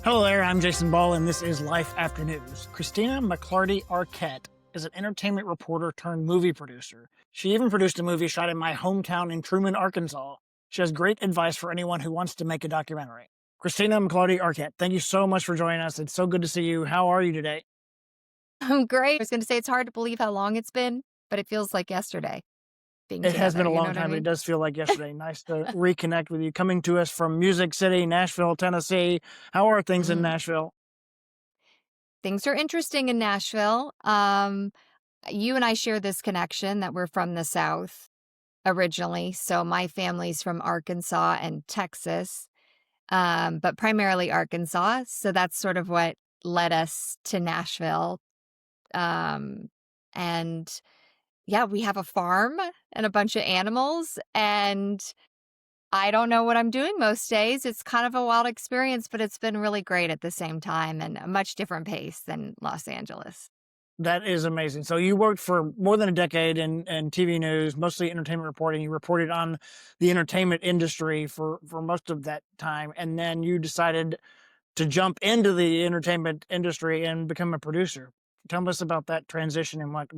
Hello there, I'm Jason Ball, and this is Life After News. Christina McLarty Arquette is an entertainment reporter turned movie producer. She even produced a movie shot in my hometown in Truman, Arkansas. She has great advice for anyone who wants to make a documentary. Christina McLarty Arquette, thank you so much for joining us. It's so good to see you. How are you today? I'm great. I was going to say it's hard to believe how long it's been, but it feels like yesterday being It has been together. a You know long what I time, but it mean? does feel like yesterday. Nice to reconnect with you. Coming to us from Music City, Nashville, Tennessee. How are things in Mhm. Nashville? Things are interesting in Nashville. You and I share this connection that we're from the South originally. So my family's from Arkansas and Texas, but primarily Arkansas. So that's sort of what led us to Nashville. Um, and yeah, we have a farm and a bunch of animals, and I don't know what I'm doing most days. It's kind of a wild experience, but it's been really great at the same time and a much different pace than Los Angeles. That is amazing. So you worked for more than a decade in TV news, mostly entertainment reporting. You reported on the entertainment industry for most of that time, and then you decided to jump into the entertainment industry and become a producer. Tell us about that transition and what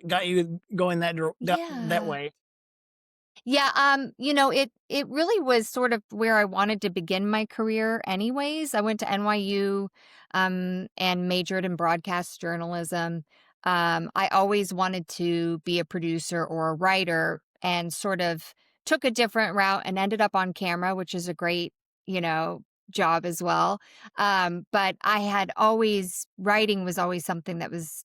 got you going that Yeah. way. Yeah, it really was sort of where I wanted to begin my career anyways. I went to NYU and majored in broadcast journalism. I always wanted to be a producer or a writer and sort of took a different route and ended up on camera, which is a great, you know, job as well. But I had always writing was always something that was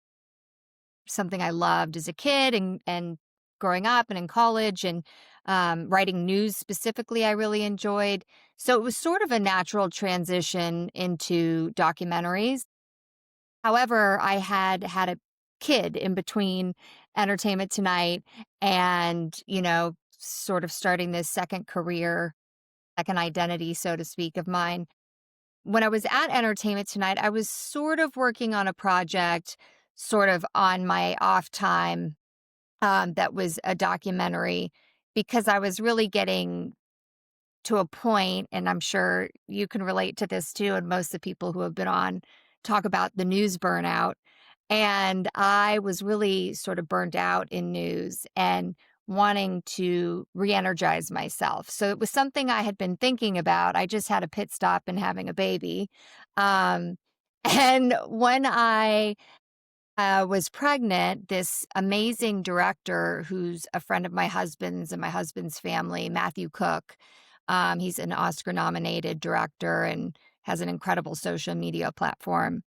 something I loved as a kid and growing up and in college and writing news specifically I really enjoyed. So it was sort of a natural transition into documentaries. However, I had had a kid in between Entertainment Tonight and, sort of starting this second career, second identity, so to speak, of mine. When I was at Entertainment Tonight, I was sort of working on a project sort of on my off time, that was a documentary because I was really getting to a point, and I'm sure you can relate to this too, and most of the people who have been on talk about the news burnout. And I was really sort of burned out in news and wanting to re-energize myself. So it was something I had been thinking about. I just had a pit stop in having a baby. Um, and when I was pregnant, this amazing director who's a friend of my husband's and my husband's family, Matthew Cook. He's an Oscar nominated director and has an incredible social media platform.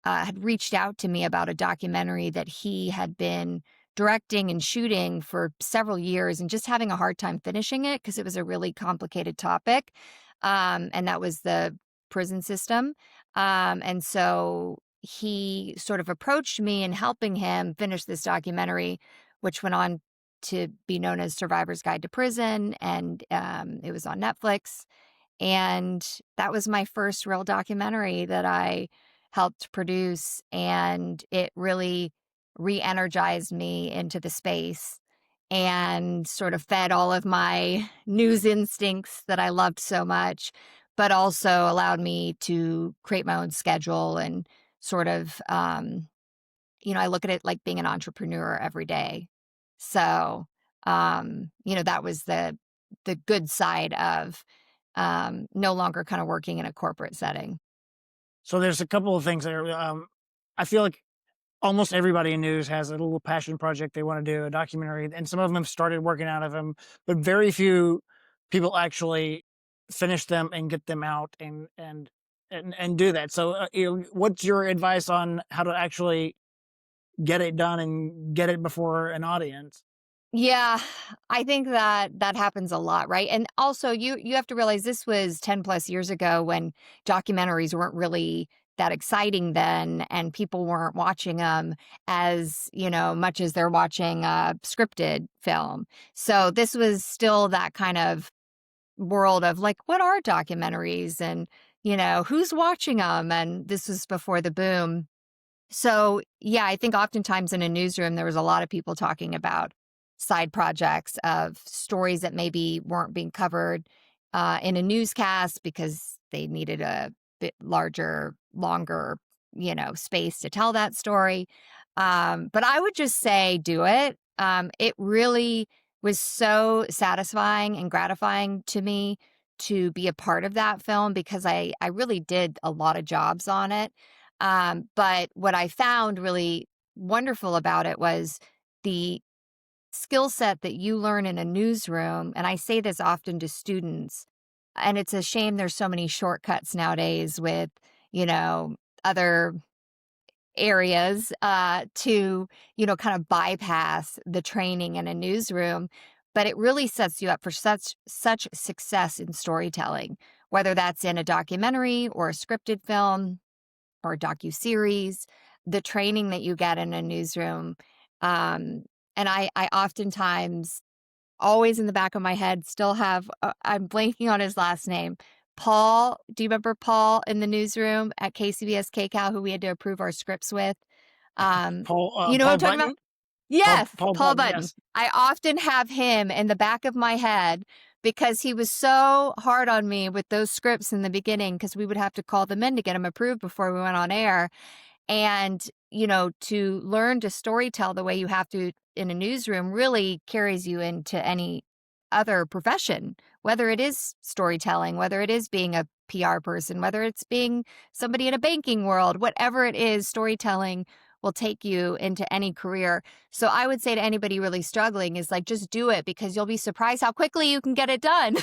Had reached out to me about a documentary that he had been directing and shooting for several years and just having a hard time finishing it because it was a really complicated topic. And that was the prison system. And so he sort of approached me in helping him finish this documentary, which went on to be known as Survivor's Guide to Prison, and it was on Netflix. And that was my first real documentary that I helped produce, and it really re-energized me into the space and sort of fed all of my news instincts that I loved so much, but also allowed me to create my own schedule and sort of, I look at it like being an entrepreneur every day. So, that was the good side of no longer kind of working in a corporate setting. So there's a couple of things there. I feel like almost everybody in news has a little passion project they want to do, a documentary, and some of them have started working out of them, but very few people actually finish them and get them out and do that. So, what's your advice on how to actually get it done and get it before an audience? Yeah, I think that happens a lot, right? And also you have to realize this was 10 plus years ago when documentaries weren't really that exciting then and people weren't watching them as, much as they're watching a scripted film. So this was still that kind of world of like what are documentaries and, who's watching them, and this was before the boom. So, yeah, I think oftentimes in a newsroom, there was a lot of people talking about side projects of stories that maybe weren't being covered in a newscast because they needed a bit larger, longer, space to tell that story. But I would just say do it. It really was so satisfying and gratifying to me to be a part of that film because I really did a lot of jobs on it. But what I found really wonderful about it was the skill set that you learn in a newsroom. And I say this often to students, and it's a shame there's so many shortcuts nowadays with, other areas to, kind of bypass the training in a newsroom. But it really sets you up for such success in storytelling, whether that's in a documentary or a scripted film or a docuseries, the training that you get in a newsroom. And I oftentimes, always in the back of my head, still have, I'm blanking on his last name. Paul, do you remember Paul in the newsroom at KCBS KCAL who we had to approve our scripts with? You know what Paul I'm talking about? Button? Yes, Paul Paul Button, Button. yes. I often have him in the back of my head because he was so hard on me with those scripts in the beginning because we would have to call them in to get them approved before we went on air. And, to learn to storytell the way you have to in a newsroom really carries you into any other profession, whether it is storytelling, whether it is being a PR person, whether it's being somebody in a banking world, whatever it is, storytelling will take you into any career. So I would say to anybody really struggling is like, just do it because you'll be surprised how quickly you can get it done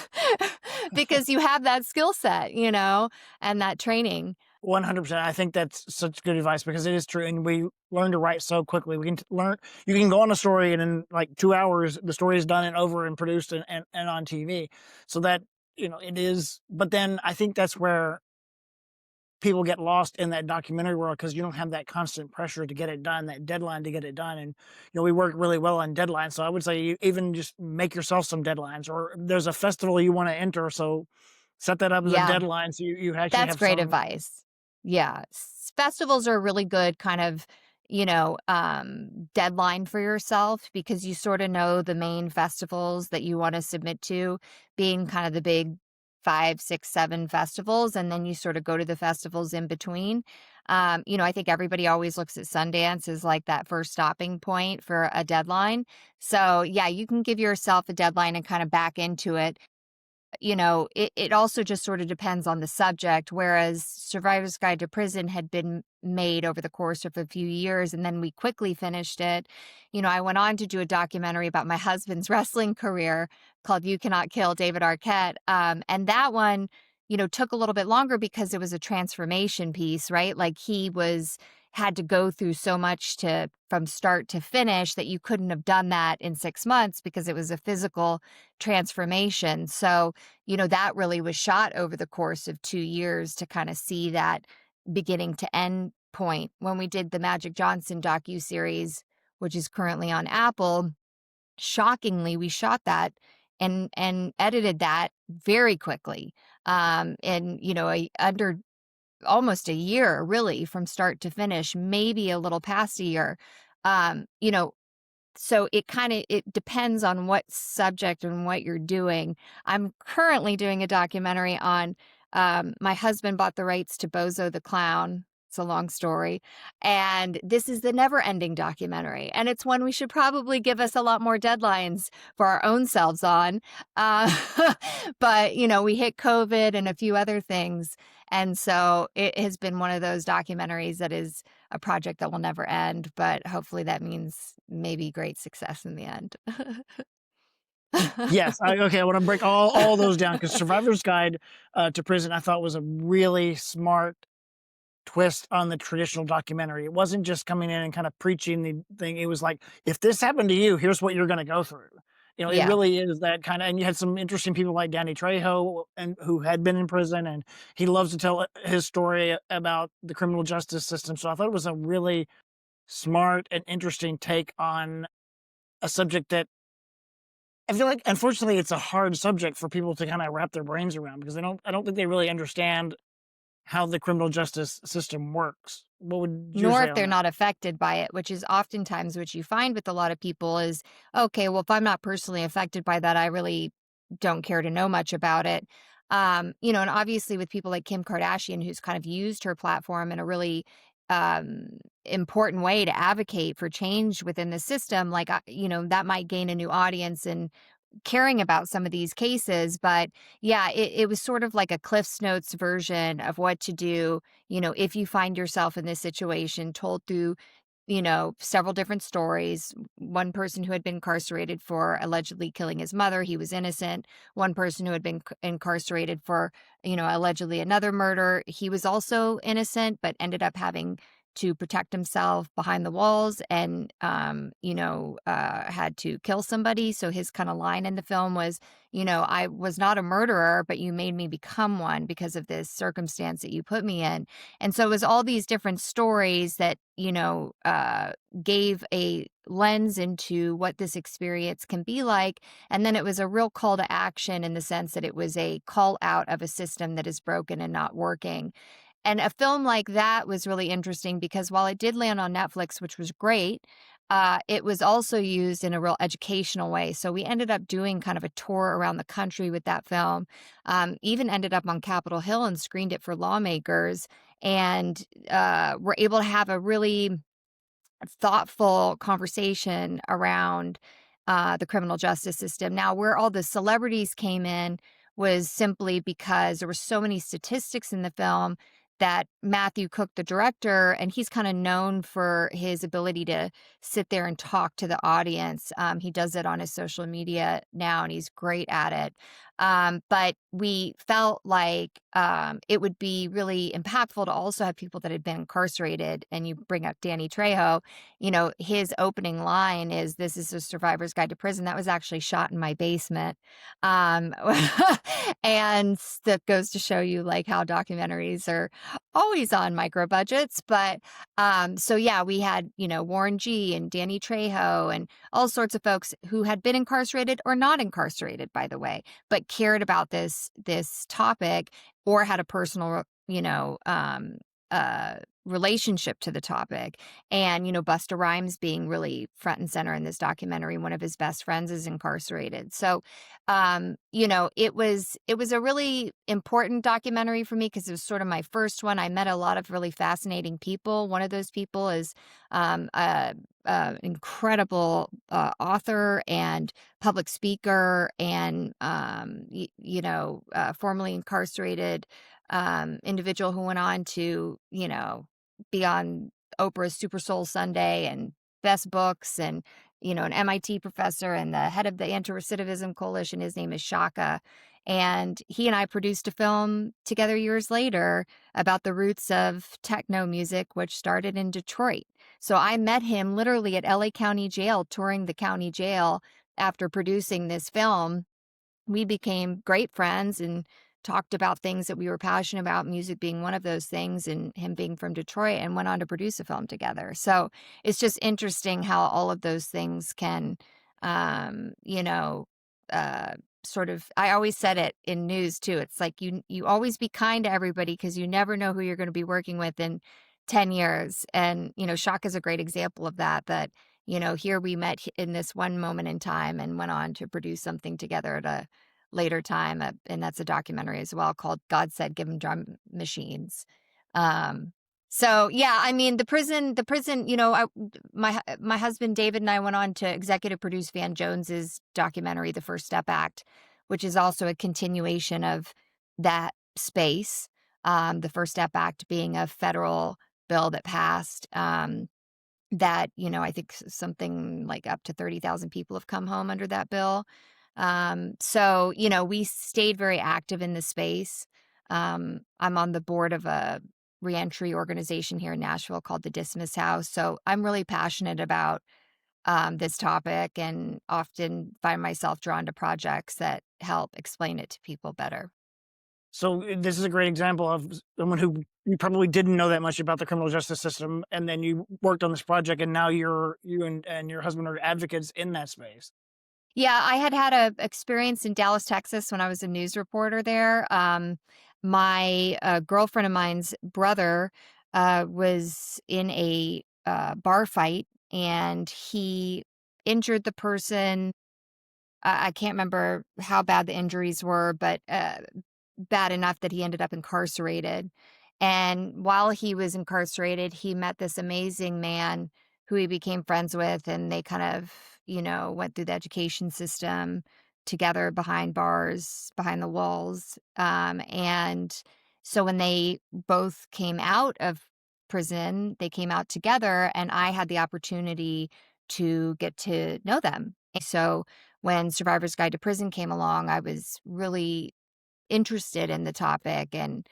because you have that skill set, and that training. 100%. I think that's such good advice because it is true, and we learn to write so quickly. We can learn. You can go on a story, and in like 2 hours, the story is done and over and produced and on TV. So that it is. But then I think that's where people get lost in that documentary world because you don't have that constant pressure to get it done, that deadline to get it done. And we work really well on deadlines. So I would say you even just make yourself some deadlines, or there's a festival you want to enter, so set that up as a Yeah. deadline so you actually That's have great some. advice. Yeah. Festivals are a really good kind of, deadline for yourself because you sort of know the main festivals that you want to submit to, being kind of the big 5, 6, 7 festivals. And then you sort of go to the festivals in between. I think everybody always looks at Sundance as like that first stopping point for a deadline. So, yeah, you can give yourself a deadline and kind of back into it. It also just sort of depends on the subject, whereas Survivor's Guide to Prison had been made over the course of a few years, and then we quickly finished it. I went on to do a documentary about my husband's wrestling career called You Cannot Kill David Arquette. And that one, took a little bit longer because it was a transformation piece, right? Like had to go through so much from start to finish that you couldn't have done that in 6 months because it was a physical transformation. So, that really was shot over the course of 2 years to kind of see that beginning to end point. When we did the Magic Johnson docuseries, which is currently on Apple, shockingly, we shot that and edited that very quickly. And under almost a year, really, from start to finish, maybe a little past a year. Um, you know, so it depends on what subject and what you're doing. I'm currently doing a documentary on, my husband bought the rights to Bozo the Clown. It's a long story. And this is the never ending documentary. And it's one we should probably give us a lot more deadlines for our own selves on. Uh, but, we hit COVID and a few other things. And so it has been one of those documentaries that is a project that will never end, but hopefully that means maybe great success in the end. Yes, okay, I wanna break all those down because Survivor's Guide to Prison, I thought was a really smart twist on the traditional documentary. It wasn't just coming in and kind of preaching the thing. It was like, if this happened to you, here's what you're gonna go through. It Yeah. really is that kinda, and you had some interesting people like Danny Trejo and who had been in prison, and he loves to tell his story about the criminal justice system. So I thought it was a really smart and interesting take on a subject that I feel like, unfortunately, it's a hard subject for people to kinda wrap their brains around because I don't think they really understand how the criminal justice system works. What would you Nor say if on they're that? not affected by it, which is oftentimes what you find with a lot of people is, okay, well, if I'm not personally affected by that, I really don't care to know much about it. And obviously with people like Kim Kardashian, who's kind of used her platform in a really important way to advocate for change within the system, like, that might gain a new audience and caring about some of these cases. But yeah, it was sort of like a Cliff's Notes version of what to do, if you find yourself in this situation, told through several different stories. One person who had been incarcerated for allegedly killing his mother, he was innocent. One person who had been incarcerated for, allegedly another murder, he was also innocent, but ended up having to protect himself behind the walls and, had to kill somebody. So his kind of line in the film was, I was not a murderer, but you made me become one because of this circumstance that you put me in. And so it was all these different stories that, gave a lens into what this experience can be like. And then it was a real call to action in the sense that it was a call out of a system that is broken and not working. And a film like that was really interesting because while it did land on Netflix, which was great, it was also used in a real educational way. So we ended up doing kind of a tour around the country with that film, even ended up on Capitol Hill and screened it for lawmakers, and were able to have a really thoughtful conversation around the criminal justice system. Now, where all the celebrities came in was simply because there were so many statistics in the film that Matthew Cook, the director, and he's kind of known for his ability to sit there and talk to the audience. He does it on his social media now, and he's great at it. But we felt like it would be really impactful to also have people that had been incarcerated. And you bring up Danny Trejo, his opening line is, "This is a survivor's guide to prison." That was actually shot in my basement. Um, and that goes to show you like how documentaries are always on micro budgets. But so yeah, we had, Warren G and Danny Trejo and all sorts of folks who had been incarcerated or not incarcerated, by the way, but cared about this topic or had a personal, relationship to the topic. And, Busta Rhymes being really front and center in this documentary, one of his best friends is incarcerated. So, it was a really important documentary for me because it was sort of my first one. I met a lot of really fascinating people. One of those people is incredible author and public speaker and formerly incarcerated individual who went on to be on Oprah's Super Soul Sunday and best books, and an MIT professor and the head of the Anti-Recidivism Coalition. His name is Shaka. And he and I produced a film together years later about the roots of techno music, which started in Detroit. So I met him literally at LA County Jail, touring the county jail after producing this film. We became great friends and talked about things that we were passionate about, music being one of those things, and him being from Detroit, and went on to produce a film together. So it's just interesting how all of those things can, um, you know, uh, sort of. I always said it in news too. It's like you always be kind to everybody because you never know who you're going to be working with in 10 years. And Shock is a great example of that. That here we met in this one moment in time and went on to produce something together at a later time, and that's a documentary as well called "God Said Give 'Em Drum Machines." Um, so yeah, I mean the prison. My husband David and I went on to executive produce Van Jones's documentary, The First Step Act, which is also a continuation of that space. The First Step Act being a federal bill that passed. That, I think something like up to 30,000 people have come home under that bill. So, we stayed very active in the space. I'm on the board of a reentry organization here in Nashville called the Dismiss House. So I'm really passionate about this topic and often find myself drawn to projects that help explain it to people better. So this is a great example of someone who you probably didn't know that much about the criminal justice system, and then you worked on this project, and now you and your husband are advocates in that space. Yeah, I had a experience in Dallas, Texas when I was a news reporter there. My girlfriend of mine's brother was in a bar fight, and he injured the person. I can't remember how bad the injuries were, but bad enough that he ended up incarcerated. And while he was incarcerated, he met this amazing man who he became friends with, and they kind of, went through the education system together behind bars, behind the walls. And so when they both came out of prison, they came out together, and I had the opportunity to get to know them. And so when Survivor's Guide to Prison came along, I was really interested in the topic and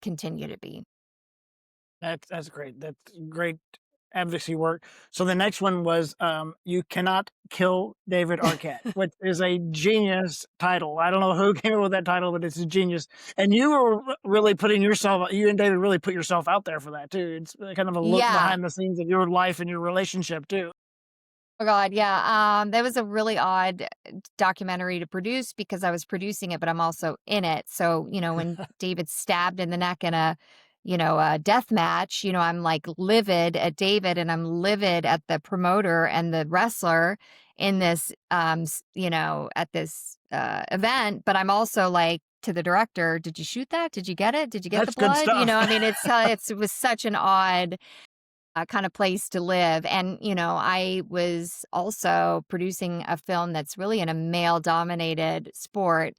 continue to be. That's great. That's great advocacy work. So the next one was "You Cannot Kill David Arquette," which is a genius title. I don't know who came up with that title, but it's a genius. And you were really putting yourself, you and David really put yourself out there for that too. It's kind of a look Yeah. behind the scenes of your life and your relationship too. Oh god, yeah. That was a really odd documentary to produce because I was producing it, but I'm also in it. So, when David's stabbed in the neck in a death match, I'm like livid at David and I'm livid at the promoter and the wrestler in this, at this event. But I'm also like to the director, did you shoot that? Did you get it? Did you get the That's good blood? stuff. I mean, it was such an odd kind of place to live. And, I was also producing a film that's really in a male dominated sport.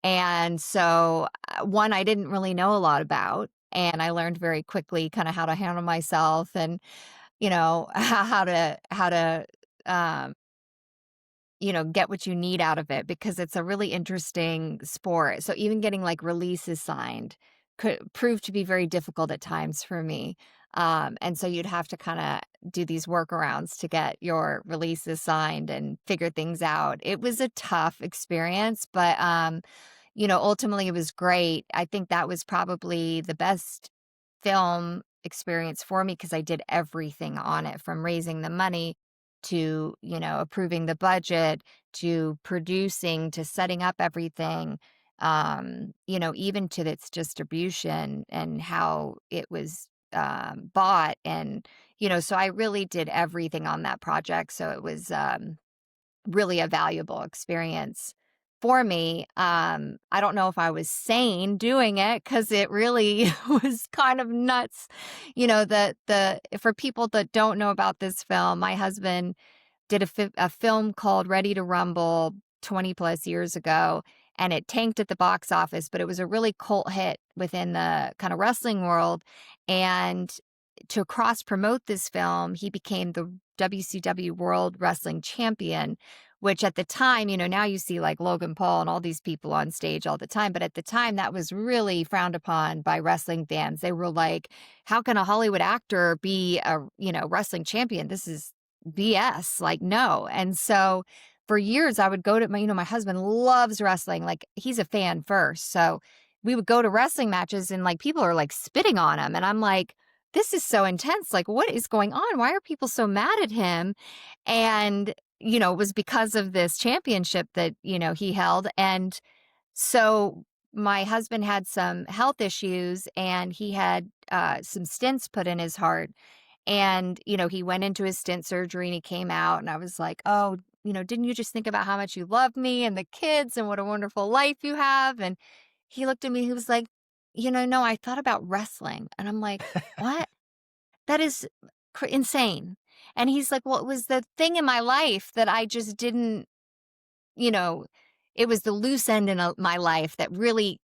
And so, one, I didn't really know a lot about. And I learned very quickly kind of how to handle myself and, how to, um, get what you need out of it because it's a really interesting sport. So even getting like releases signed could prove to be very difficult at times for me. And so you'd have to kind of do these workarounds to get your releases signed and figure things out. It was a tough experience, but ultimately it was great. I think that was probably the best film experience for me because I did everything on it from raising the money to, approving the budget to producing to setting up everything, even to its distribution and how it was bought. And, so I really did everything on that project. So it was really a valuable experience for me. I don't know if I was sane doing it because it really was kind of nuts. The for people that don't know about this film, my husband did a film called Ready to Rumble 20 plus years ago, and it tanked at the box office, but it was a really cult hit within the kind of wrestling world. And to cross promote this film, he became the WCW World Wrestling Champion, which at the time, now you see like Logan Paul and all these people on stage all the time. But at the time, that was really frowned upon by wrestling fans. They were like, how can a Hollywood actor be a, wrestling champion? This is BS. Like, no. And so for years, I would go to my husband loves wrestling. Like, he's a fan first. So we would go to wrestling matches and like people are like spitting on him. And I'm like, this is so intense. Like, what is going on? Why are people so mad at him? And, it was because of this championship that, he held. And so my husband had some health issues and he had some stents put in his heart. And, he went into his stent surgery and he came out. And I was like, oh, didn't you just think about how much you love me and the kids and what a wonderful life you have? And he looked at me, he was like, no, I thought about wrestling. And I'm like, what? That is insane. And he's like, well, it was the thing in my life that I just didn't, you know, it was the loose end in my life that really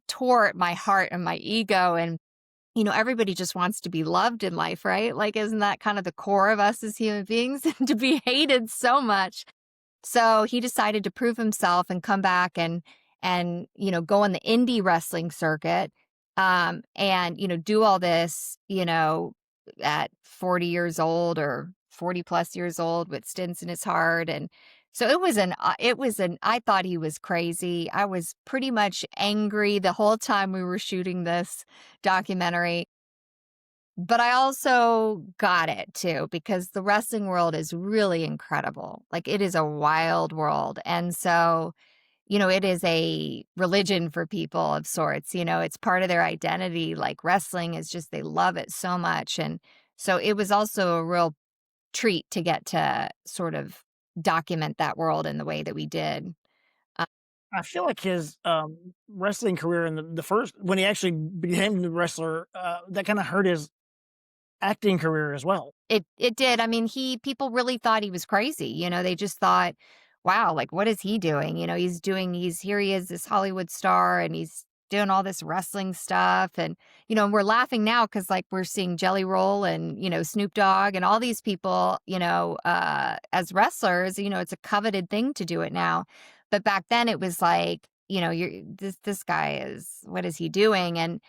tore at my heart and my ego. And, everybody just wants to be loved in life, right? Like, isn't that kind of the core of us as human beings and to be hated so much? So he decided to prove himself and come back and go on the indie wrestling circuit, and do all this, at 40 years old or 40 plus years old with stents in his heart. And so I thought he was crazy. I was pretty much angry the whole time we were shooting this documentary. But I also got it too, because the wrestling world is really incredible. Like, it is a wild world. And so, it is a religion for people of sorts. It's part of their identity. Like, wrestling is just, they love it so much. And so it was also a real treat to get to sort of document that world in the way that we did. I feel like his wrestling career in the first when he actually became the wrestler, that kind of hurt his acting career as well. It did. I mean, people really thought he was crazy, they just thought, "Wow, like, what is he doing?" He's here he is, this Hollywood star, and he's doing all this wrestling stuff, and, and we're laughing now because like, we're seeing Jelly Roll and, Snoop Dogg and all these people, as wrestlers, it's a coveted thing to do it now. But back then it was like, you're this guy is what is he doing?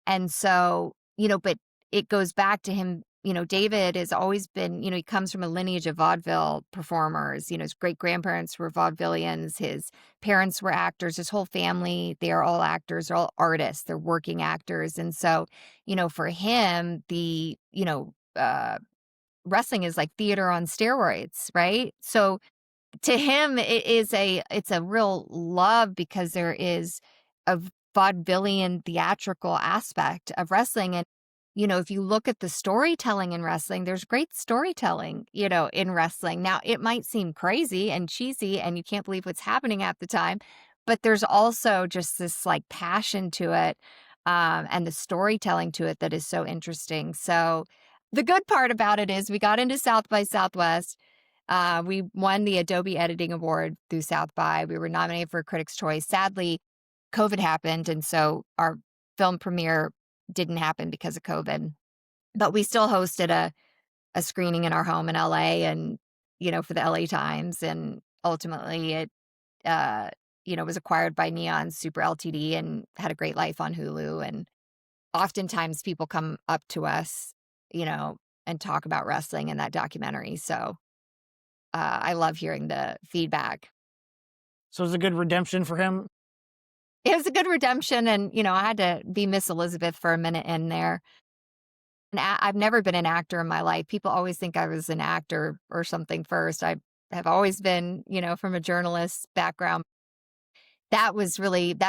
And so, but it goes back to him. David has always been, he comes from a lineage of vaudeville performers. His great grandparents were vaudevillians. His parents were actors. His whole family, they are all actors, they're all artists, they're working actors. And so, for him, wrestling is like theater on steroids, right? So to him, it's a real love because there is a vaudevillian theatrical aspect of wrestling. And, if you look at the storytelling in wrestling, there's great storytelling, in wrestling. Now, it might seem crazy and cheesy and you can't believe what's happening at the time, but there's also just this like passion to it, and the storytelling to it that is so interesting. So the good part about it is we got into South by Southwest. We won the Adobe Editing Award through South by. We were nominated for Critics' Choice. Sadly, COVID happened, and so our film premiere didn't happen because of COVID. But we still hosted a screening in our home in LA and, for the LA Times. And ultimately it, was acquired by Neon Super Ltd and had a great life on Hulu. And oftentimes people come up to us, and talk about wrestling in that documentary. So I love hearing the feedback. So it's a good redemption for him. It was a good redemption, and, I had to be Miss Elizabeth for a minute in there. And I've never been an actor in my life. People always think I was an actor or something first. I have always been, from a journalist background. That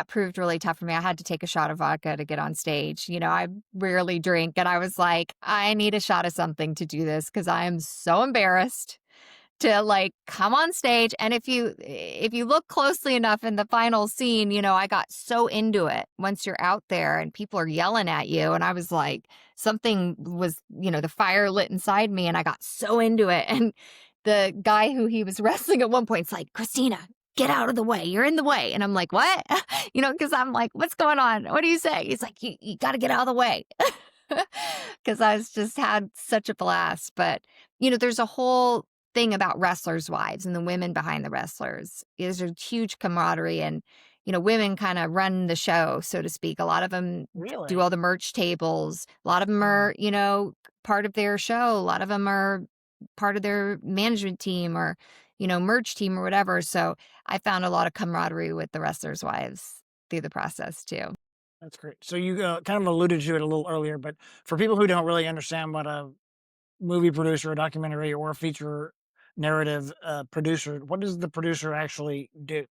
proved really tough for me. I had to take a shot of vodka to get on stage. I rarely drink, and I was like, I need a shot of something to do this because I am so embarrassed to like come on stage. And if you look closely enough in the final scene, I got so into it once you're out there and people are yelling at you. And I was like, something was, the fire lit inside me and I got so into it. And the guy who he was wrestling at one point is like, Christina, get out of the way. You're in the way. And I'm like, what? Because I'm like, what's going on? What do you say? He's like, you got to get out of the way. Because I was just had such a blast. But, there's a whole thing about wrestlers' wives and the women behind the wrestlers. There's a huge camaraderie and, women kind of run the show, so to speak. A lot of them do Really? all the merch tables. A lot of them Wow. are, part of their show. A lot of them are part of their management team or, merch team or whatever. So I found a lot of camaraderie with the wrestlers' wives through the process too. That's great. So you kind of alluded to it a little earlier, but for people who don't really understand what a movie producer, a documentary, or a feature narrative producer, what does the producer actually do?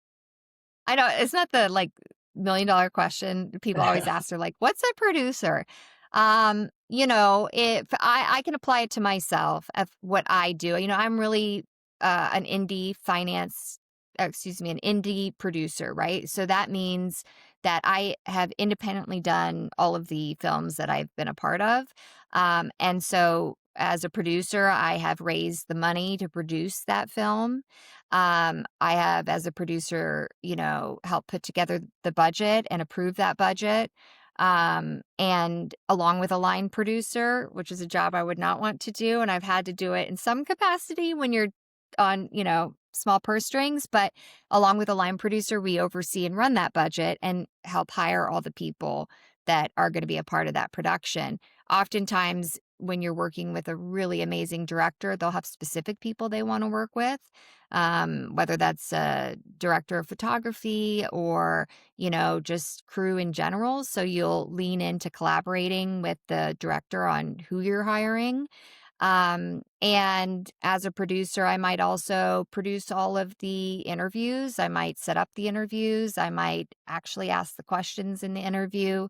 I know it's not the like $1 million question people always ask. They're like, "What's a producer?" If I can apply it to myself of what I do. I'm really an an indie producer, right? So that means that I have independently done all of the films that I've been a part of, and so as a producer, I have raised the money to produce that film. I have, as a producer, helped put together the budget and approve that budget. And along with a line producer, which is a job I would not want to do. And I've had to do it in some capacity when you're on, small purse strings. But along with a line producer, we oversee and run that budget and help hire all the people that are going to be a part of that production. Oftentimes, when you're working with a really amazing director, they'll have specific people they want to work with, whether that's a director of photography or, just crew in general. So you'll lean into collaborating with the director on who you're hiring. And as a producer, I might also produce all of the interviews. I might set up the interviews. I might actually ask the questions in the interview.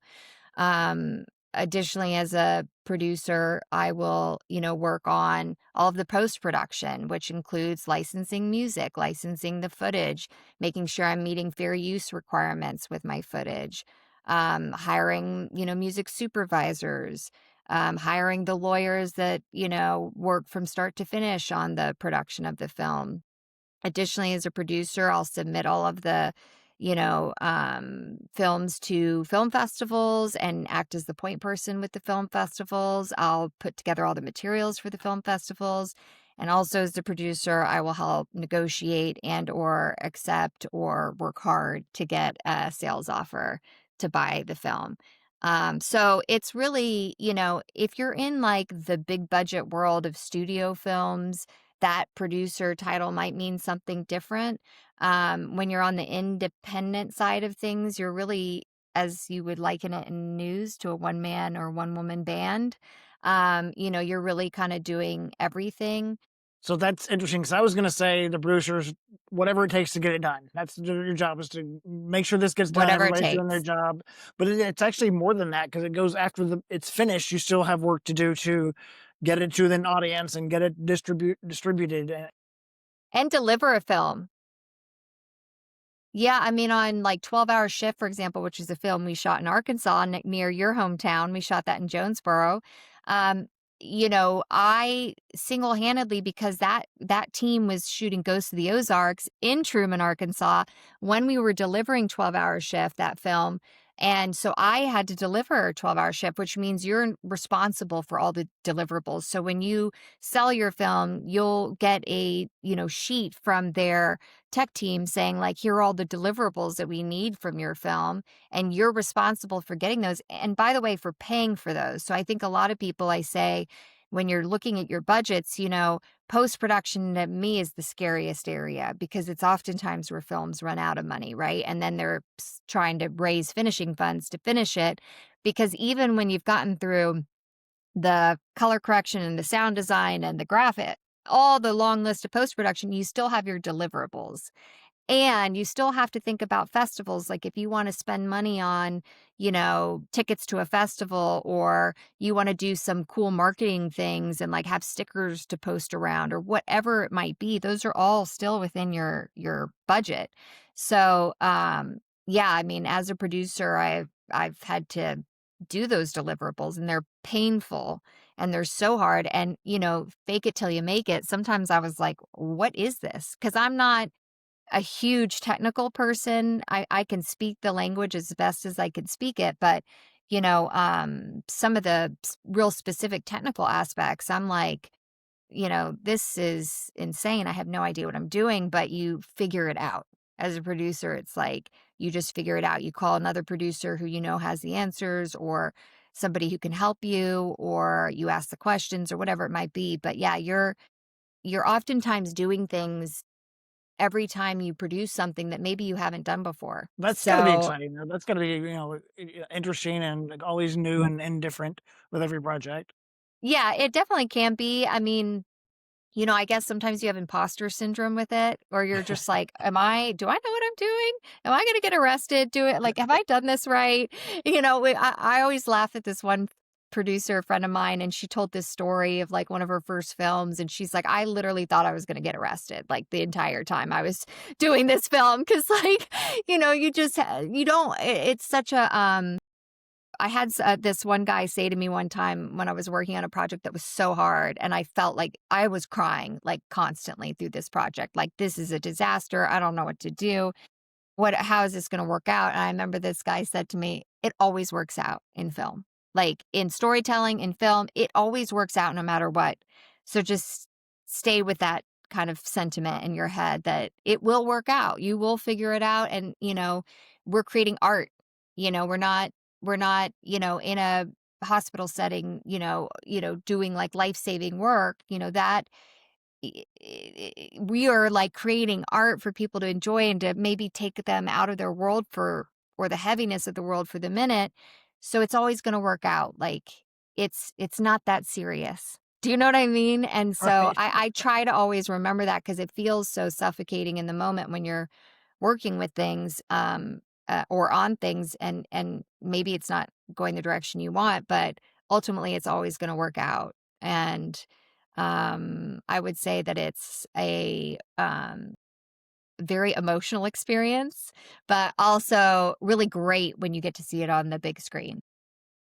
Um, Additionally, as a producer, I will, work on all of the post production, which includes licensing music, licensing the footage, making sure I'm meeting fair use requirements with my footage, hiring, music supervisors, hiring the lawyers that, work from start to finish on the production of the film. Additionally, as a producer, I'll submit all of the, films to film festivals and act as the point person with the film festivals. I'll put together all the materials for the film festivals. And also as the producer, I will help negotiate and or accept or work hard to get a sales offer to buy the film. So it's really, if you're in like the big budget world of studio films, that producer title might mean something different. When you're on the independent side of things, you're really, as you would liken it in news, to a one man or one woman band. You're really kind of doing everything, So that's interesting because I was going to say the producers, whatever it takes to get it done. That's your job, is to make sure this gets done. whatever it Everybody's doing their takes. job, but it's actually more than that because it goes after it's finished. You still have work to do to get it to an audience and get it distributed. And deliver a film. Yeah, I mean, on like 12-Hour Shift, for example, which is a film we shot in Arkansas near your hometown. We shot that in Jonesboro. Um, I single-handedly, because that team was shooting Ghosts of the Ozarks in Truman, Arkansas, when we were delivering 12-Hour Shift, that film. And so I had to deliver 12-Hour Shift, which means you're responsible for all the deliverables. So when you sell your film, you'll get a, sheet from their tech team saying like, here are all the deliverables that we need from your film, and you're responsible for getting those, and by the way, for paying for those. So I think a lot of people, I say, when you're looking at your budgets, post production to me is the scariest area, because it's oftentimes where films run out of money, right? And then they're trying to raise finishing funds to finish it, because even when you've gotten through the color correction and the sound design and the graphic, all the long list of post production, you still have your deliverables. And you still have to think about festivals. Like if you want to spend money on, tickets to a festival, or you want to do some cool marketing things and like have stickers to post around or whatever it might be, those are all still within your budget. So, yeah, I mean, as a producer, I've had to do those deliverables, and they're painful and they're so hard, and fake it till you make it. Sometimes I was like, what is this? Because I'm not a huge technical person. I can speak the language as best as I can speak it, but some of the real specific technical aspects, I'm like, this is insane. I have no idea what I'm doing, but you figure it out. As a producer, it's like you just figure it out. You call another producer who has the answers, or somebody who can help you, or you ask the questions, or whatever it might be. But yeah, you're oftentimes doing things every time you produce something that maybe you haven't done before. That's got to be So, exciting. That's got to be interesting and like always new and different with every project. yeah, it definitely can be. I mean, I guess sometimes you have imposter syndrome with it, or you're just like, do I know what I'm doing? Am I going to get arrested? Do it like, have I done this right? I always laugh at this one producer friend of mine, and she told this story of like one of her first films. And she's like, I literally thought I was going to get arrested like the entire time I was doing this film. Cause like, you just, you don't, it's such a, I had this one guy say to me one time when I was working on a project that was so hard, and I felt like I was crying like constantly through this project. Like, this is a disaster. I don't know what to do. How is this going to work out? And I remember this guy said to me, it always works out in film. Like in storytelling, in film, it always works out no matter what. So just stay with that kind of sentiment in your head that it will work out. You will figure it out. And, we're creating art. We're not, in a hospital setting, doing like life-saving work, that we are like creating art for people to enjoy and to maybe take them out of their world or the heaviness of the world for the minute. So it's always going to work out. Like it's not that serious. Do you know what I mean? And so Right. I try to always remember that, because it feels so suffocating in the moment when you're working with things, or on things, and maybe it's not going the direction you want, but ultimately it's always going to work out. And I would say that it's a very emotional experience, but also really great when you get to see it on the big screen.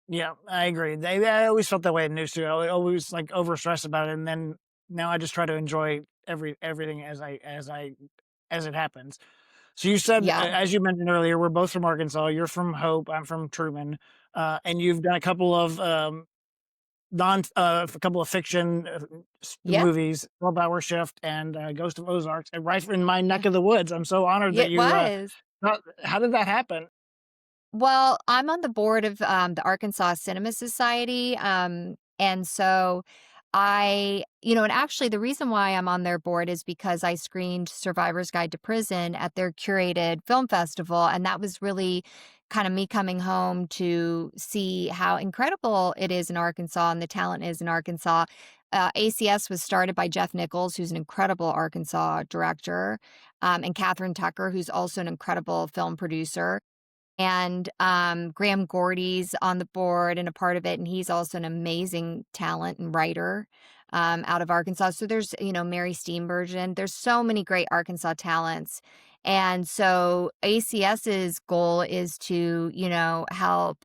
Yeah, I agree. I always felt that way in news too. I always like over stress about it, and then now I just try to enjoy everything as it happens. So you said, Yeah. as you mentioned earlier, we're both from Arkansas. You're from Hope. I'm from Truman, and you've done a couple of a couple of fiction Yeah. movies, 12 Hour Shift and Ghost of Ozarks, and right in my Yeah. neck of the woods. I'm so honored that It you. was. How did that happen? Well, I'm on the board of the Arkansas Cinema Society. And so and actually the reason why I'm on their board is because I screened Survivor's Guide to Prison at their curated film festival. And that was really kind of me coming home to see how incredible it is in Arkansas and the talent is in Arkansas. ACS was started by Jeff Nichols, who's an incredible Arkansas director, and Catherine Tucker, who's also an incredible film producer. And, Graham Gordy's on the board and a part of it, and he's also an amazing talent and writer, out of Arkansas. So there's, Mary Steenburgen. There's so many great Arkansas talents. And so ACS's goal is to, help,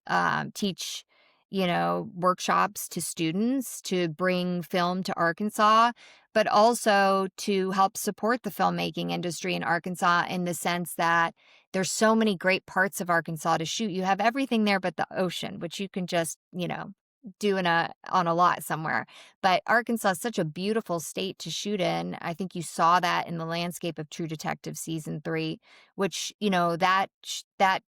teach, workshops to students to bring film to Arkansas, but also to help support the filmmaking industry in Arkansas in the sense that there's so many great parts of Arkansas to shoot. You have everything there but the ocean, which you can just, do on a lot somewhere. But Arkansas is such a beautiful state to shoot in. I think you saw that in the landscape of True Detective season 3, which, that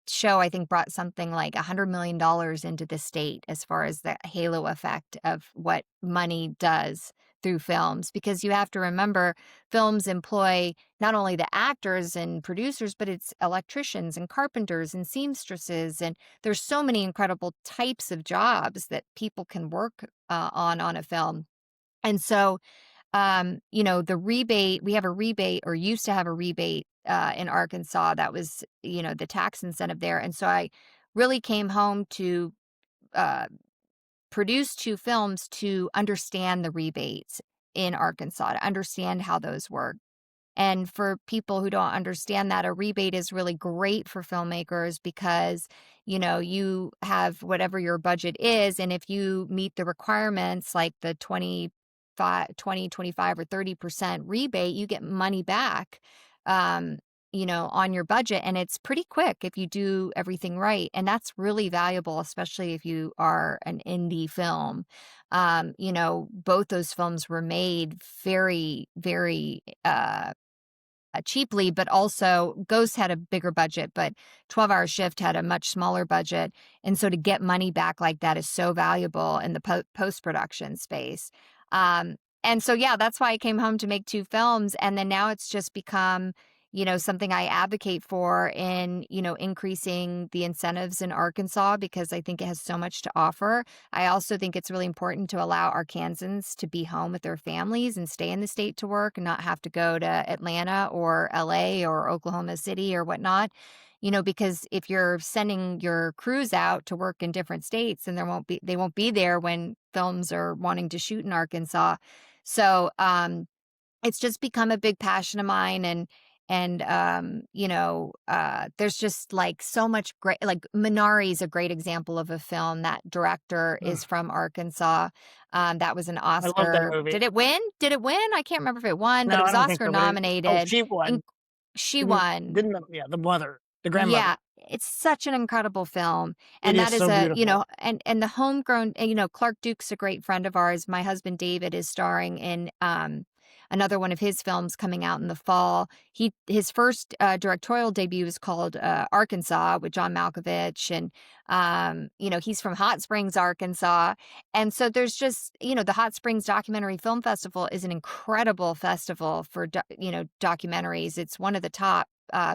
show I think brought something like $100 million into the state as far as the halo effect of what money does through films, because you have to remember films employ not only the actors and producers, but it's electricians and carpenters and seamstresses. And there's so many incredible types of jobs that people can work on a film. And so, the rebate, we have a rebate or used to have a rebate in Arkansas that was, the tax incentive there. And so I really came home to uh, produce 2 films to understand the rebates in Arkansas, to understand how those work. And for people who don't understand that, a rebate is really great for filmmakers because, you have whatever your budget is. And if you meet the requirements, like the 25 or 30% rebate, you get money back, um, on your budget. And it's pretty quick if you do everything right. And that's really valuable, especially if you are an indie film. Both those films were made very, very, cheaply, but also Ghost had a bigger budget, but 12-Hour Shift had a much smaller budget. And so to get money back like that is so valuable in the post-production space. Um, and so, yeah, that's why I came home to make 2 films. And then now it's just become, something I advocate for in, increasing the incentives in Arkansas because I think it has so much to offer. I also think it's really important to allow Arkansans to be home with their families and stay in the state to work and not have to go to Atlanta or LA or Oklahoma City or whatnot. Because if you're sending your crews out to work in different states, then they won't be there when films are wanting to shoot in Arkansas. So, it's just become a big passion of mine. There's just like so much great, like Minari is a great example of a film. That director Mm, is from Arkansas. That was an I love that Oscar. movie. Did it win? Did it win? I can't remember if it won, but No, it I was don't think Oscar so, but nominated. she And won. she Didn't won. didn't the yeah, the mother, the grandmother. Yeah, it's such an incredible film, It and is that is so beautiful. and the homegrown, Clark Duke's a great friend of ours. My husband David is starring in another one of his films coming out in the fall. His first directorial debut is called Arkansas with John Malkovich, and he's from Hot Springs, Arkansas, and so there's just the Hot Springs Documentary Film Festival is an incredible festival for documentaries. It's one of the top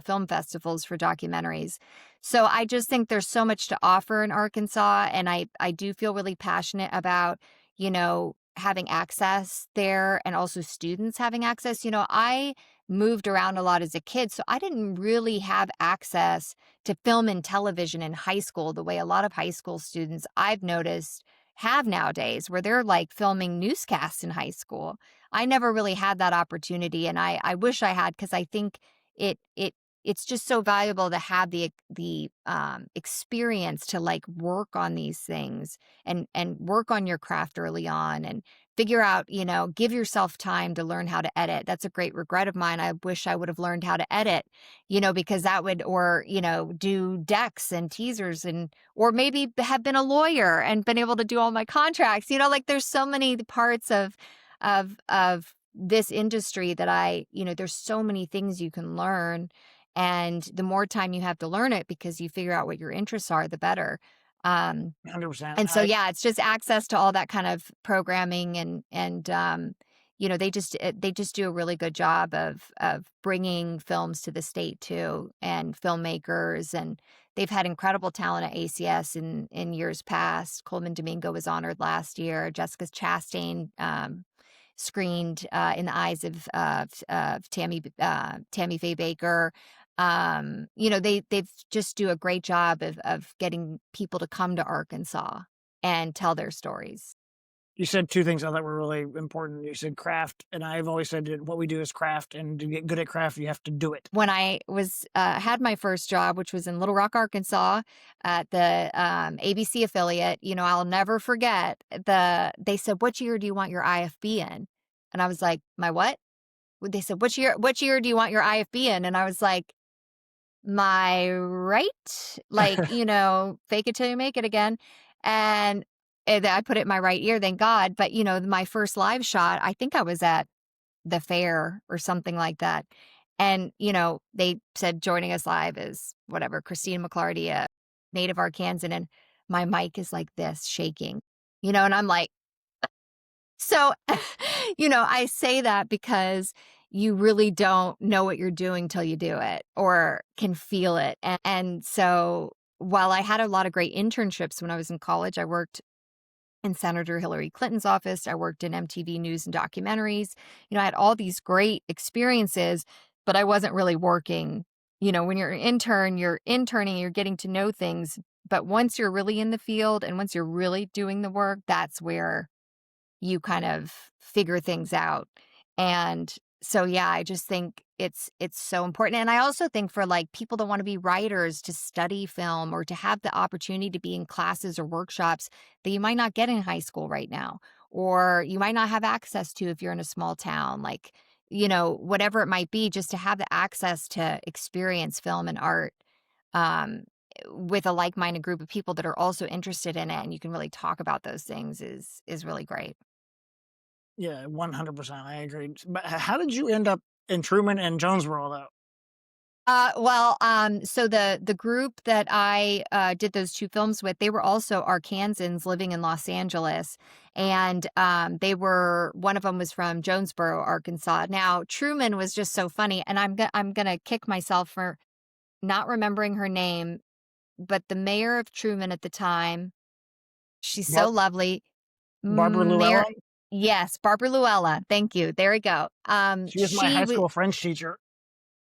film festivals for documentaries. So I just think there's so much to offer in Arkansas. And I do feel really passionate about, having access there and also students having access. I moved around a lot as a kid, so I didn't really have access to film and television in high school the way a lot of high school students I've noticed have nowadays, where they're like filming newscasts in high school. I never really had that opportunity, and I wish I had, because I think it it's just so valuable to have the experience to like work on these things and work on your craft early on and figure out, give yourself time to learn how to edit. That's a great regret of mine. I wish I would have learned how to edit, because that would, or, do decks and teasers, and, or maybe have been a lawyer and been able to do all my contracts. Like there's so many parts of this industry that there's so many things you can learn. And the more time you have to learn it, because you figure out what your interests are, the better. Um, 100%. and so, yeah, it's just access to all that kind of programming, and they just do a really good job of bringing films to the state too, and filmmakers, and they've had incredible talent at ACS in years past. Coleman Domingo was honored last year. Jessica Chastain screened in the eyes of Tammy Faye Baker. They've just do a great job of getting people to come to Arkansas and tell their stories. You said two things I thought were really important. You said craft, and I've always said that what we do is craft, and to get good at craft, you have to do it. When I was had my first job, which was in Little Rock, Arkansas, at the ABC affiliate, I'll never forget they said, "What year do you want your IFB in?" And I was like, "My what?" They said, "What year do you want your IFB in?" And I was like, "My right," like, fake it till you make it again. And I put it in my right ear, thank God. But, my first live shot, I think I was at the fair or something like that. And, they said joining us live is whatever, Christina McLarty, a native Arkansan. And my mic is like this, shaking, and I'm like, so, I say that because you really don't know what you're doing till you do it or can feel it. And so while I had a lot of great internships when I was in college, I worked in Senator Hillary Clinton's office. I worked in MTV News and Documentaries. I had all these great experiences, but I wasn't really working. When you're an intern, you're interning, you're getting to know things. But once you're really in the field and once you're really doing the work, that's where you kind of figure things out. And so, yeah, I just think it's so important. And I also think for like people that want to be writers, to study film or to have the opportunity to be in classes or workshops that you might not get in high school right now, or you might not have access to if you're in a small town, like, whatever it might be, just to have the access to experience film and art um, with a like-minded group of people that are also interested in it, and you can really talk about those things is really great. Yeah, 100%. I agree. But how did you end up in Truman and Jonesboro, though? So the group that I did those two films with, they were also Arkansans living in Los Angeles, and one of them was from Jonesboro, Arkansas. Now Truman was just so funny, and I'm gonna kick myself for not remembering her name, but the mayor of Truman at the time, she's so Bar- lovely. Barbara Mayor, Llewellyn? yes, Barbara Luella. Thank you. There we go. She was my high school French teacher.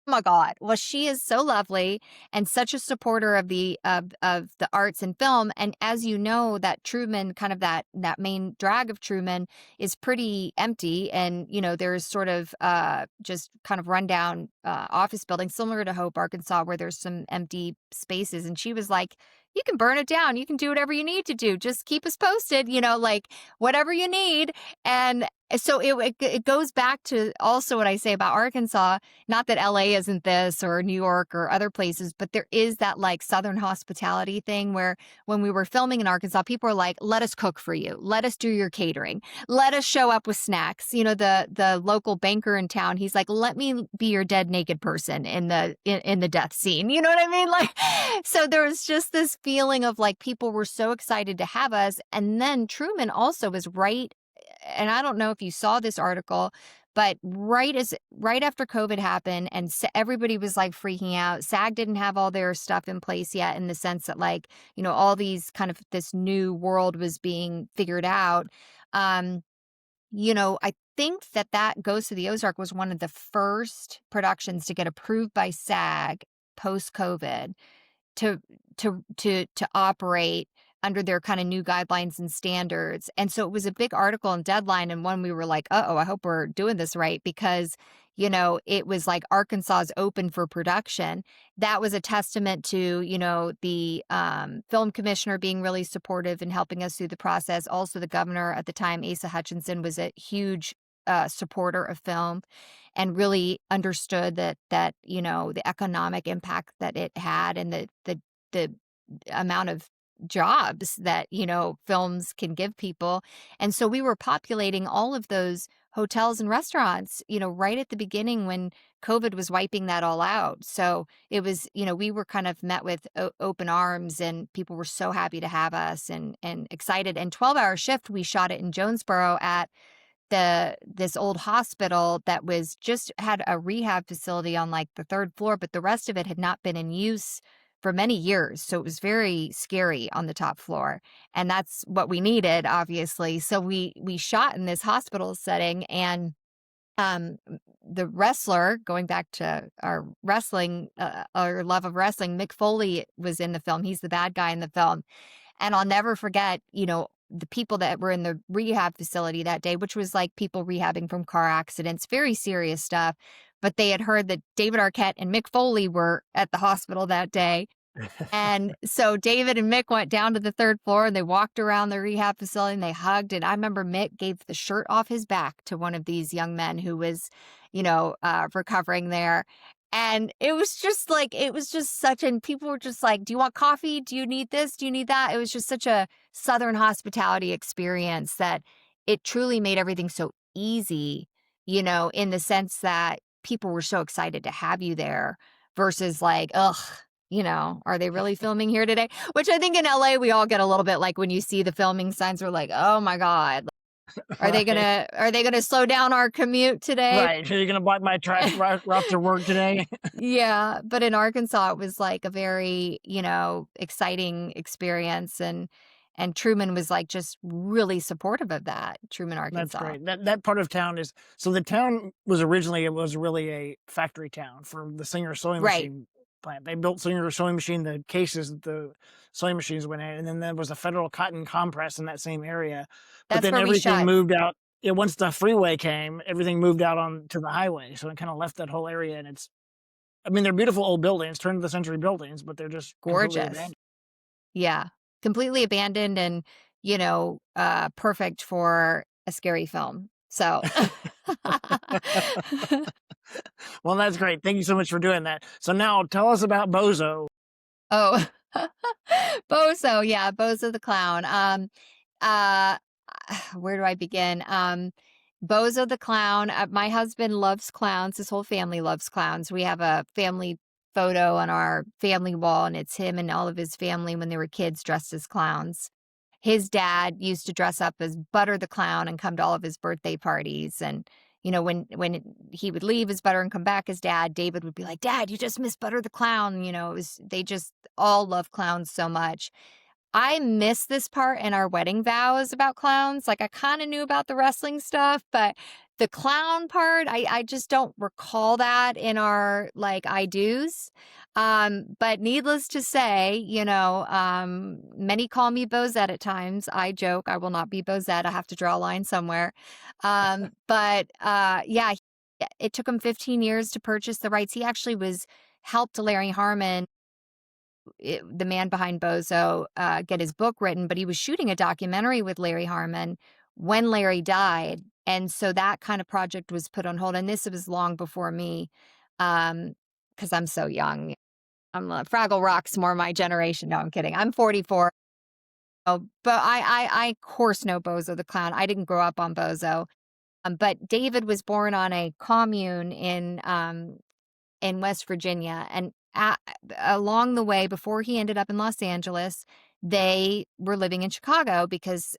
Oh my God. Well, she is so lovely and such a supporter of the arts and film. And as you know, that Truman, kind of that main drag of Truman, is pretty empty. And there's sort of just kind of rundown office buildings similar to Hope, Arkansas, where there's some empty spaces. And she was like, "You can burn it down. You can do whatever you need to do. Just keep us posted. Like whatever you need." And so it goes back to also what I say about Arkansas. Not that LA isn't this, or New York or other places, but there is that like Southern hospitality thing where when we were filming in Arkansas, people are like, "Let us cook for you. Let us do your catering. Let us show up with snacks." The local banker in town, he's like, "Let me be your dead naked person in the death scene." You know what I mean? Like, so there was just this feeling of like people were so excited to have us. And then Truman also was right, and I don't know if you saw this article, but right after COVID happened and everybody was like freaking out, SAG didn't have all their stuff in place yet, in the sense that like, all these kind of this new world was being figured out. I think that that Goes to the Ozark was one of the first productions to get approved by SAG post-COVID to to operate under their kind of new guidelines and standards. And so it was a big article and deadline, and one we were like, "Uh-oh, I hope we're doing this right," because, it was like Arkansas is open for production. That was a testament to, the film commissioner being really supportive and helping us through the process. Also, the governor at the time, Asa Hutchinson, was a huge supporter of film and really understood that the economic impact that it had and the amount of jobs that films can give people. And so we were populating all of those hotels and restaurants right at the beginning when COVID was wiping that all out. So it was, we were kind of met with open arms, and people were so happy to have us and excited. And 12-hour shift, we shot it in Jonesboro at this old hospital that was just had a rehab facility on like the third floor, but the rest of it had not been in use for many years. So it was very scary on the top floor. And that's what we needed, obviously. So we shot in this hospital setting, and um the wrestler, going back to our wrestling, our love of wrestling, Mick Foley was in the film. He's the bad guy in the film. And I'll never forget, the people that were in the rehab facility that day, which was like people rehabbing from car accidents, very serious stuff. But they had heard that David Arquette and Mick Foley were at the hospital that day. And so David and Mick went down to the third floor, and they walked around the rehab facility and they hugged. And I remember Mick gave the shirt off his back to one of these young men who was, recovering there. And it was just like, it was just such, and people were just like, "Do you want coffee? Do you need this? Do you need that?" It was just such a Southern hospitality experience that it truly made everything so easy, in the sense that people were so excited to have you there versus like, ugh, are they really filming here today? Which I think in LA, we all get a little bit like when you see the filming signs, we're like, oh my God, Right. are they gonna slow down our commute today? Right. So you're gonna block my route to work today? Yeah, but in Arkansas, it was like a very, exciting experience, and Truman was like just really supportive of that. Truman, That's Arkansas. great. That part of town is so the town was originally it was really a factory town for the Singer sewing Right. machine plant. They built Singer sewing machine, the cases that the sewing machines went in, and then there was a federal cotton compress in that same area. But That's then where we everything shot. moved out. Yeah, once the freeway came, everything moved out on to the highway. So it kind of left that whole area, and it's I mean, they're beautiful old buildings, turn of the century buildings, but they're just completely Gorgeous. abandoned. Yeah. Completely abandoned and, perfect for a scary film. So Well, that's great. Thank you so much for doing that. So now tell us about Bozo. Oh, Bozo, yeah, Bozo the Clown. Uh, where do I begin? Bozo the Clown. My husband loves clowns. His whole family loves clowns. We have a family photo on our family wall, and it's him and all of his family when they were kids dressed as clowns. His dad used to dress up as Butter the Clown and come to all of his birthday parties. And, when he would leave as Butter and come back as Dad, David would be like, "Dad, you just missed Butter the Clown." They just all love clowns so much. I miss this part in our wedding vows about clowns. Like, I kinda knew about the wrestling stuff, but the clown part, I just don't recall that in our, like, I do's. But needless to say, many call me Bozette at times. I joke, I will not be Bozette. I have to draw a line somewhere. Yeah, it took him 15 years to purchase the rights. He actually was helped Larry Harmon, the man behind Bozo, get his book written, but he was shooting a documentary with Larry Harmon when Larry died. And so that kind of project was put on hold. And this was long before me, because I'm so young. Fraggle Rock's more my generation. No, I'm kidding. I'm 44. Oh, but I of course know Bozo the Clown. I didn't grow up on Bozo. But David was born on a commune in West Virginia. And along the way, before he ended up in Los Angeles, they were living in Chicago because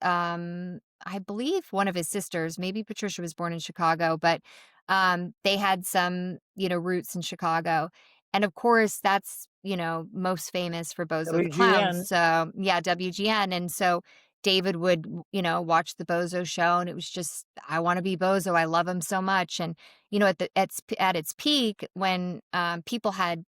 I believe one of his sisters, maybe Patricia, was born in Chicago, but they had some, roots in Chicago. And of course, that's, most famous for Bozo the Clown. WGN. So, yeah, WGN. And so David would, watch the Bozo show, and it was just, I want to be Bozo. I love him so much. And at its peak, when people had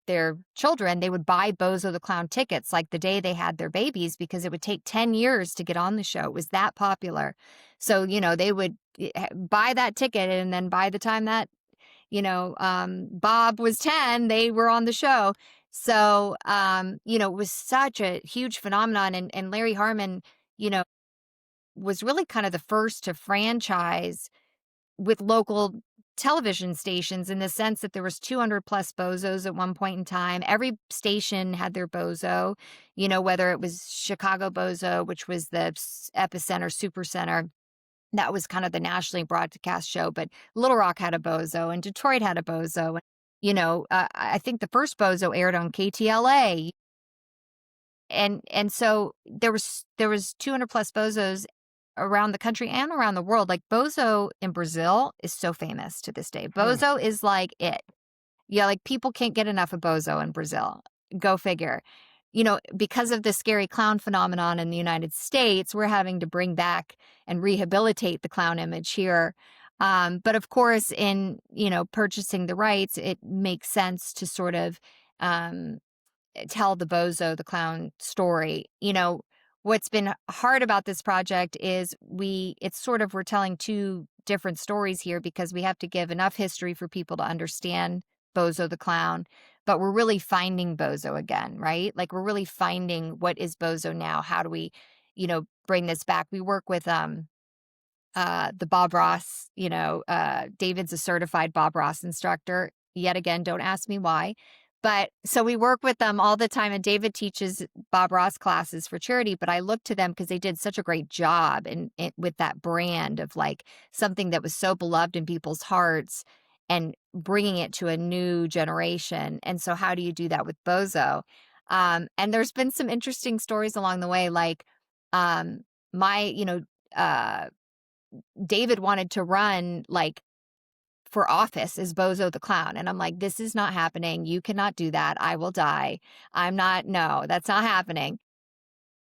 their children, they would buy Bozo the Clown tickets like the day they had their babies because it would take 10 years to get on the show. It was that popular. So, they would buy that ticket, and then by the time that, Bob was 10, they were on the show. So, it was such a huge phenomenon. And Larry Harmon, you know, was really kind of the first to franchise with local television stations, in the sense that there was 200 plus bozos at one point in time. Every station had their bozo, whether it was Chicago Bozo, which was the epicenter, super center. That was kind of the nationally broadcast show, but Little Rock had a bozo and Detroit had a bozo. I think the first bozo aired on KTLA. And so there was 200 plus bozos around the country and around the world. Like, bozo in Brazil is so famous to this day. Hmm. Bozo is like it. Yeah, like, people can't get enough of bozo in Brazil. Go figure. Because of the scary clown phenomenon in the United States, we're having to bring back and rehabilitate the clown image here. But of course, in, purchasing the rights, it makes sense to sort of um, tell the Bozo the Clown story. What's been hard about this project is we're telling two different stories here, because we have to give enough history for people to understand Bozo the Clown, but we're really finding Bozo again, right? Like, we're really finding what is Bozo now. How do we, bring this back? We work with the Bob Ross, David's a certified Bob Ross instructor. Yet again, don't ask me why. But so we work with them all the time, and David teaches Bob Ross classes for charity. But I look to them because they did such a great job with that brand of, like, something that was so beloved in people's hearts and bringing it to a new generation. And so, how do you do that with Bozo? And there's been some interesting stories along the way, like um, my, uh, David wanted to run, like, for office as Bozo the Clown. And I'm like, this is not happening. You cannot do that. I will die. No, that's not happening.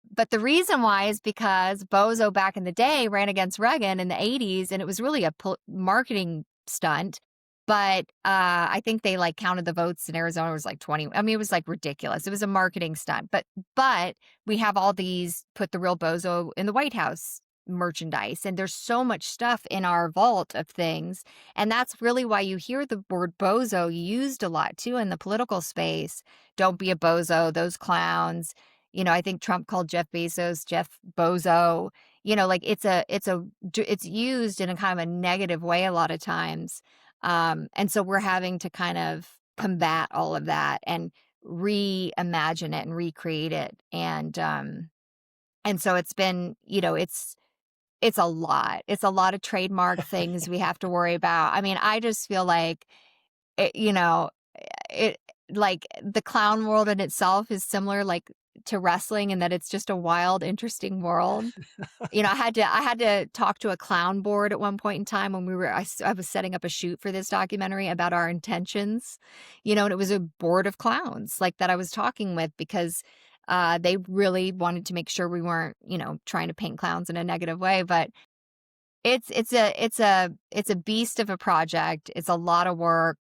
But the reason why is because Bozo back in the day ran against Reagan in the 80s, and it was really a marketing stunt. But I think they, like, counted the votes in Arizona. It was like 20. I mean, it was, like, ridiculous. It was a marketing stunt. But we have all these put the real Bozo in the White House merchandise, and there's so much stuff in our vault of things. And that's really why you hear the word Bozo used a lot too in the political space. Don't be a bozo, those clowns. I think Trump called Jeff Bezos Jeff Bozo. Like, it's used in a kind of a negative way a lot of times. And so we're having to kind of combat all of that and reimagine it and recreate it. And so it's been, it's a lot. It's a lot of trademark things we have to worry about. I mean, I just feel like it, it like, the clown world in itself is similar, like, to wrestling, in that it's just a wild, interesting world. I had to talk to a clown board at one point in time when I was setting up a shoot for this documentary about our intentions, and it was a board of clowns, like, that I was talking with, because they really wanted to make sure we weren't, trying to paint clowns in a negative way. But it's a beast of a project. It's a lot of work,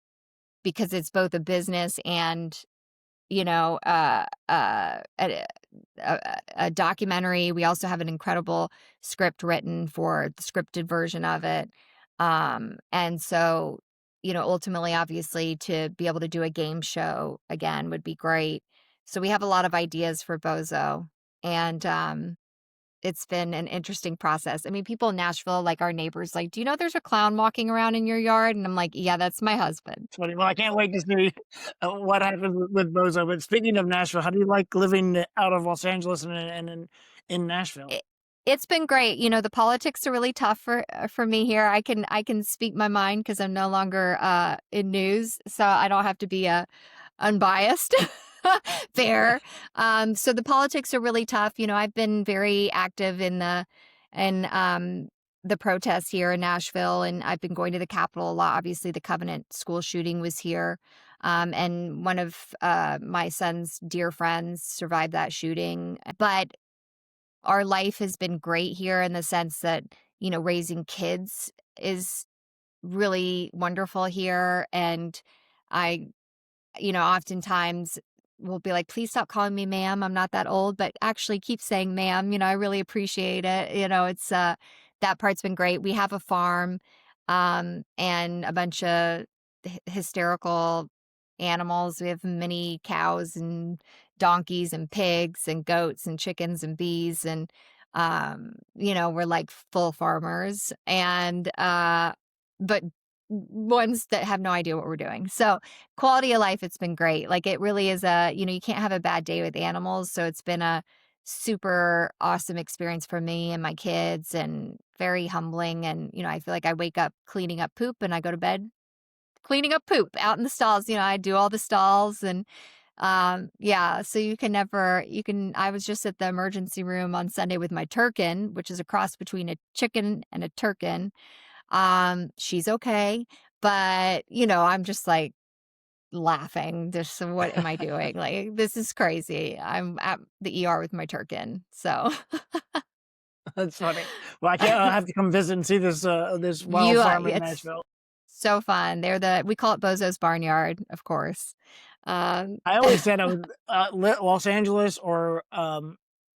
because it's both a business and, you know, uh, uh, a, a documentary. We also have an incredible script written for the scripted version of it. And so, ultimately, obviously, to be able to do a game show again would be great. So we have a lot of ideas for Bozo, and it's been an interesting process. I mean, people in Nashville, like our neighbors, like, do you know there's a clown walking around in your yard? And I'm like, yeah, that's my husband. It's funny. Well, I can't wait to see what happens with Bozo. But speaking of Nashville, how do you like living out of Los Angeles and in Nashville? It, it's been great. The politics are really tough for me here. I can speak my mind because I'm no longer in news, so I don't have to be unbiased. Fair. So the politics are really tough. I've been very active in the protests here in Nashville, and I've been going to the Capitol a lot. Obviously, the Covenant school shooting was here. And one of my son's dear friends survived that shooting. But our life has been great here in the sense that, raising kids is really wonderful here. And I, oftentimes will be like, please stop calling me ma'am. I'm not that old, but actually keep saying ma'am. I really appreciate it. It's, that part's been great. We have a farm, and a bunch of hysterical animals. We have many cows and donkeys and pigs and goats and chickens and bees. And, we're like full farmers and, but ones that have no idea what we're doing. So quality of life, it's been great. Like it really is you can't have a bad day with animals. So it's been a super awesome experience for me and my kids and very humbling. And, I feel like I wake up cleaning up poop and I go to bed cleaning up poop out in the stalls. I do all the stalls and yeah, so I was just at the emergency room on Sunday with my turkin, which is a cross between a chicken and a turkin. She's okay, but I'm just like laughing. Just what am I doing? Like this is crazy. I'm at the ER with my turkin. So That's funny. Well, I have to come visit and see this wild farm in it's Nashville. so fun. We call it Bozo's Barnyard, of course. Um, I always said I would Los Angeles or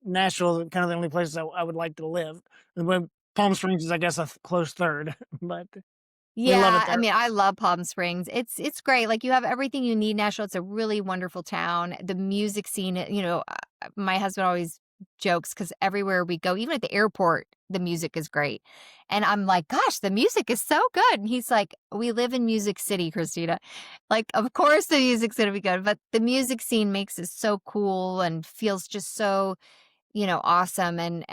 Nashville, kind of the only places I would like to live. And when Palm Springs is, I guess, a close third, but we love it Yeah, I there. mean, I love Palm Springs. It's great. Like you have everything you need. Nashville, it's a really wonderful town. The music scene, my husband always jokes because everywhere we go, even at the airport, the music is great. And I'm like, gosh, the music is so good. And he's like, we live in Music City, Christina. Like, of course the music's gonna be good, but the music scene makes it so cool and feels just so, awesome. And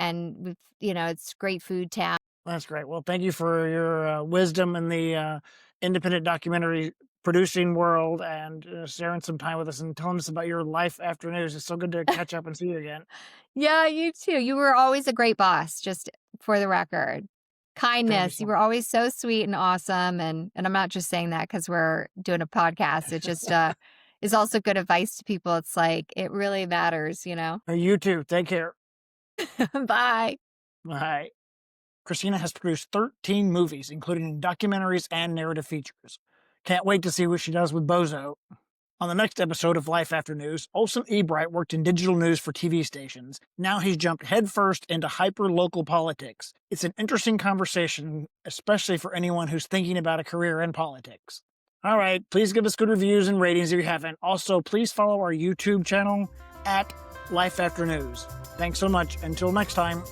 we've, it's great food town. That's great. Well, thank you for your wisdom in the independent documentary producing world and sharing some time with us and telling us about your life after news. It's so good to catch up and see you again. Yeah, you too. You were always a great boss, just for the record. Thank you Kindness, so you were much. always so sweet and awesome, and I'm not just saying that because 'cause we're doing a podcast. It just, is also good advice to people. It's like, it really matters, you know? You too. Take care. Bye. Bye. Christina has produced 13 movies, including documentaries and narrative features. Can't wait to see what she does with Bozo. On the next episode of Life After News, Olson Ebright worked in digital news for TV stations. Now he's jumped headfirst into hyper-local politics. It's an interesting conversation, especially for anyone who's thinking about a career in politics. All right, please give us good reviews and ratings if you haven't. Also, please follow our YouTube channel at Life After News. Thanks so much. Until next time.